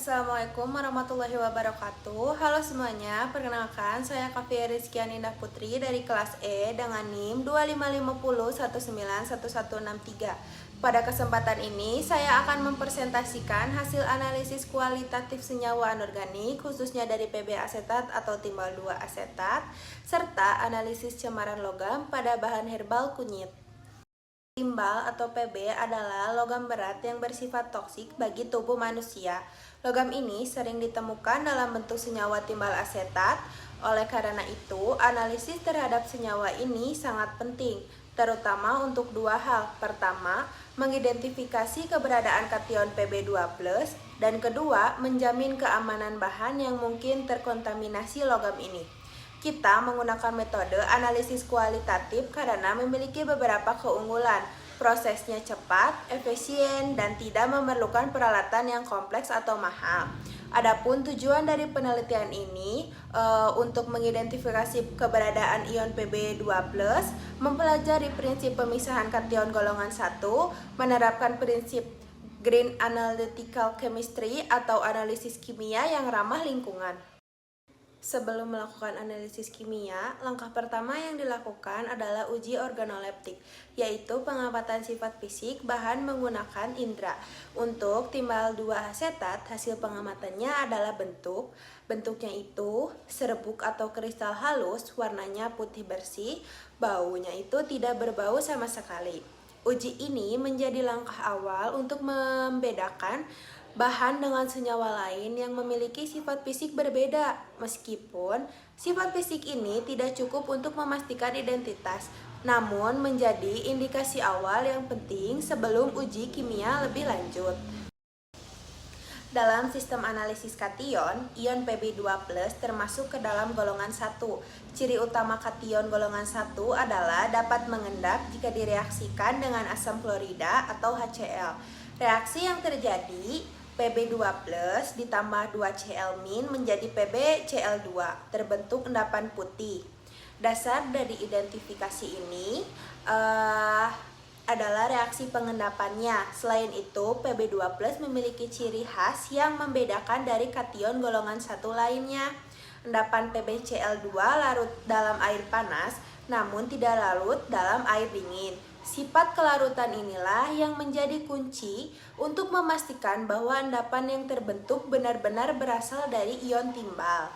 Assalamualaikum warahmatullahi wabarakatuh. Halo semuanya, perkenalkan saya Kavia Rizkian Indah Putri dari kelas E dengan NIM 2550191163. Pada kesempatan ini saya akan mempresentasikan hasil analisis kualitatif senyawa anorganik khususnya dari PB asetat atau timbal 2 asetat serta analisis cemaran logam pada bahan herbal kunyit. Timbal atau PB adalah logam berat yang bersifat toksik bagi tubuh manusia. Logam ini sering ditemukan dalam bentuk senyawa timbal asetat. Oleh karena itu, analisis terhadap senyawa ini sangat penting, terutama untuk dua hal. Pertama, mengidentifikasi keberadaan kation Pb2+, dan kedua, menjamin keamanan bahan yang mungkin terkontaminasi logam ini. Kita menggunakan metode analisis kualitatif karena memiliki beberapa keunggulan. Prosesnya cepat, efisien, dan tidak memerlukan peralatan yang kompleks atau mahal. Adapun tujuan dari penelitian ini untuk mengidentifikasi keberadaan ion Pb2+, mempelajari prinsip pemisahan kation golongan 1, menerapkan prinsip Green Analytical Chemistry atau analisis kimia yang ramah lingkungan. Sebelum melakukan analisis kimia, langkah pertama yang dilakukan adalah uji organoleptik, yaitu pengamatan sifat fisik bahan menggunakan indera. Untuk timbal 2 asetat, hasil pengamatannya adalah bentuknya itu serbuk atau kristal halus, warnanya putih bersih, baunya itu tidak berbau sama sekali. Uji ini menjadi langkah awal untuk membedakan bahan dengan senyawa lain yang memiliki sifat fisik berbeda, meskipun sifat fisik ini tidak cukup untuk memastikan identitas, namun menjadi indikasi awal yang penting sebelum uji kimia lebih lanjut. Dalam sistem analisis kation, ion Pb2+ termasuk ke dalam golongan 1. Ciri utama kation golongan 1 adalah dapat mengendap jika direaksikan dengan asam klorida atau HCl. Reaksi yang terjadi Pb2+ ditambah 2Cl- menjadi PbCl2, terbentuk endapan putih. Dasar dari identifikasi ini adalah reaksi pengendapannya. Selain itu, Pb2+ memiliki ciri khas yang membedakan dari kation golongan 1 lainnya. Endapan PbCl2 larut dalam air panas, namun tidak larut dalam air dingin. Sifat kelarutan inilah yang menjadi kunci untuk memastikan bahwa endapan yang terbentuk benar-benar berasal dari ion timbal.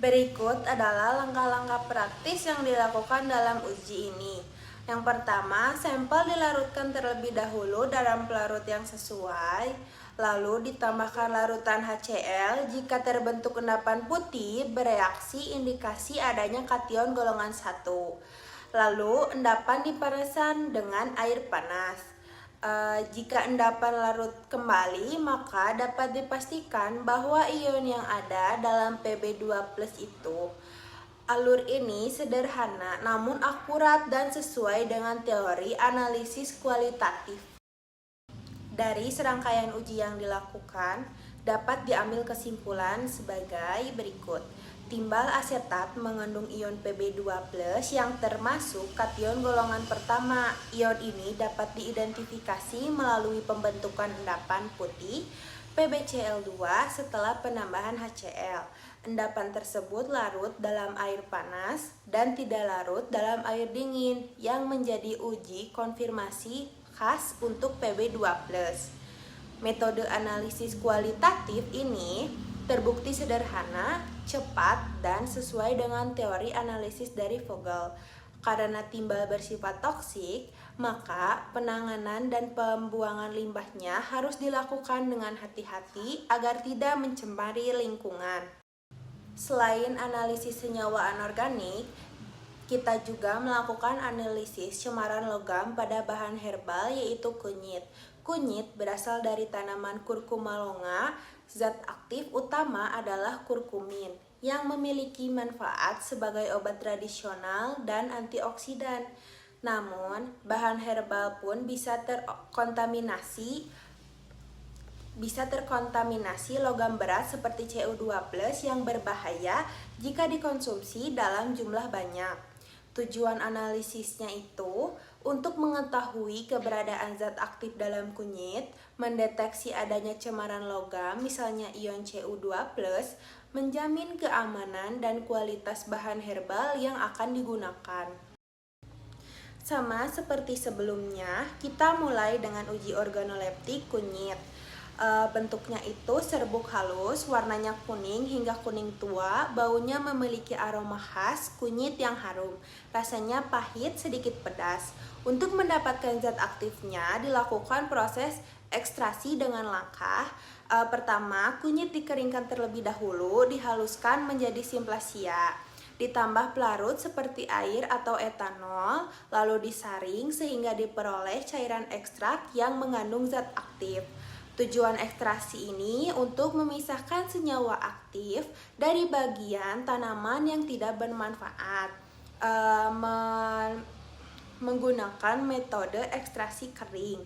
Berikut adalah langkah-langkah praktis yang dilakukan dalam uji ini. Yang pertama, sampel dilarutkan terlebih dahulu dalam pelarut yang sesuai, lalu ditambahkan larutan HCl. Jika terbentuk endapan putih, bereaksi indikasi adanya kation golongan 1. Lalu endapan dipanaskan dengan air panas. Jika endapan larut kembali, maka dapat dipastikan bahwa ion yang ada dalam Pb2+ itu. Alur ini sederhana namun akurat dan sesuai dengan teori analisis kualitatif. Dari serangkaian uji yang dilakukan, dapat diambil kesimpulan sebagai berikut. Timbal asetat mengandung ion Pb2+ yang termasuk kation golongan pertama. Ion ini dapat diidentifikasi melalui pembentukan endapan putih PbCl2 setelah penambahan HCl. Endapan tersebut larut dalam air panas dan tidak larut dalam air dingin yang menjadi uji konfirmasi khas untuk Pb2+. Metode analisis kualitatif ini terbukti sederhana, cepat, dan sesuai dengan teori analisis dari Vogel. Karena timbal bersifat toksik, maka penanganan dan pembuangan limbahnya harus dilakukan dengan hati-hati agar tidak mencemari lingkungan. Selain analisis senyawa anorganik, kita juga melakukan analisis cemaran logam pada bahan herbal yaitu kunyit. Kunyit berasal dari tanaman Curcuma longa. Zat aktif utama adalah kurkumin yang memiliki manfaat sebagai obat tradisional dan antioksidan. Namun, bahan herbal pun bisa terkontaminasi logam berat seperti Cu2+ yang berbahaya jika dikonsumsi dalam jumlah banyak. Tujuan analisisnya itu Untuk mengetahui keberadaan zat aktif dalam kunyit, mendeteksi adanya cemaran logam, misalnya ion Cu2+, menjamin keamanan dan kualitas bahan herbal yang akan digunakan. Sama seperti sebelumnya, kita mulai dengan uji organoleptik kunyit. Bentuknya itu serbuk halus, warnanya kuning hingga kuning tua, baunya memiliki aroma khas, kunyit yang harum, rasanya pahit sedikit pedas. Untuk mendapatkan zat aktifnya dilakukan proses ekstraksi dengan langkah pertama, kunyit dikeringkan terlebih dahulu, dihaluskan menjadi simplasia. Ditambah pelarut seperti air atau etanol, lalu disaring sehingga diperoleh cairan ekstrak yang mengandung zat aktif. Tujuan ekstraksi ini untuk memisahkan senyawa aktif dari bagian tanaman yang tidak bermanfaat menggunakan metode ekstraksi kering.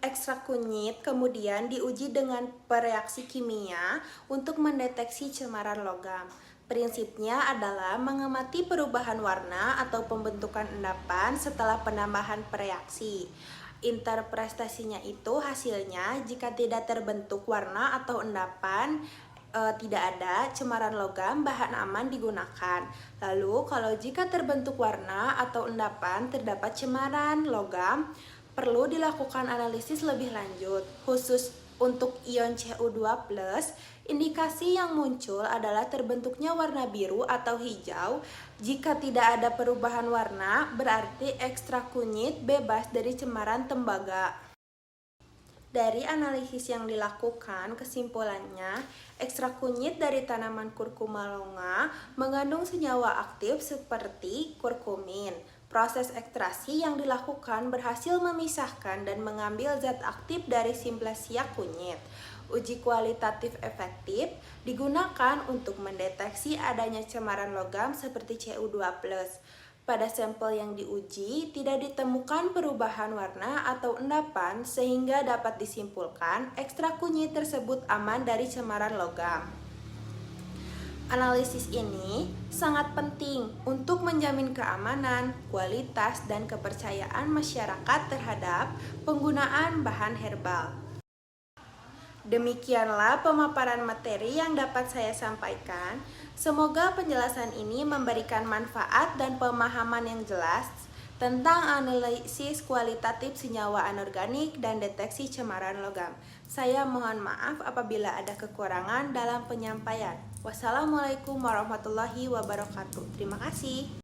Ekstrak kunyit kemudian diuji dengan bereaksi kimia untuk mendeteksi cemaran logam. Prinsipnya adalah mengamati perubahan warna atau pembentukan endapan setelah penambahan bereaksi. Interpretasinya itu hasilnya jika tidak terbentuk warna atau endapan, tidak ada cemaran logam, bahan aman digunakan. Lalu kalau jika terbentuk warna atau endapan terdapat cemaran logam, perlu dilakukan analisis lebih lanjut. Khusus untuk ion Cu2+, indikasi yang muncul adalah terbentuknya warna biru atau hijau. Jika tidak ada perubahan warna, berarti ekstrak kunyit bebas dari cemaran tembaga. Dari analisis yang dilakukan, kesimpulannya, ekstrak kunyit dari tanaman Curcuma longa mengandung senyawa aktif seperti kurkumin. Proses ekstraksi yang dilakukan berhasil memisahkan dan mengambil zat aktif dari simplasia kunyit. Uji kualitatif efektif digunakan untuk mendeteksi adanya cemaran logam seperti Cu2+. Pada sampel yang diuji, tidak ditemukan perubahan warna atau endapan sehingga dapat disimpulkan ekstrak kunyit tersebut aman dari cemaran logam. Analisis ini sangat penting untuk menjamin keamanan, kualitas, dan kepercayaan masyarakat terhadap penggunaan bahan herbal. Demikianlah pemaparan materi yang dapat saya sampaikan. Semoga penjelasan ini memberikan manfaat dan pemahaman yang jelas tentang analisis kualitatif senyawa anorganik dan deteksi cemaran logam. Saya mohon maaf apabila ada kekurangan dalam penyampaian. Wassalamualaikum warahmatullahi wabarakatuh. Terima kasih.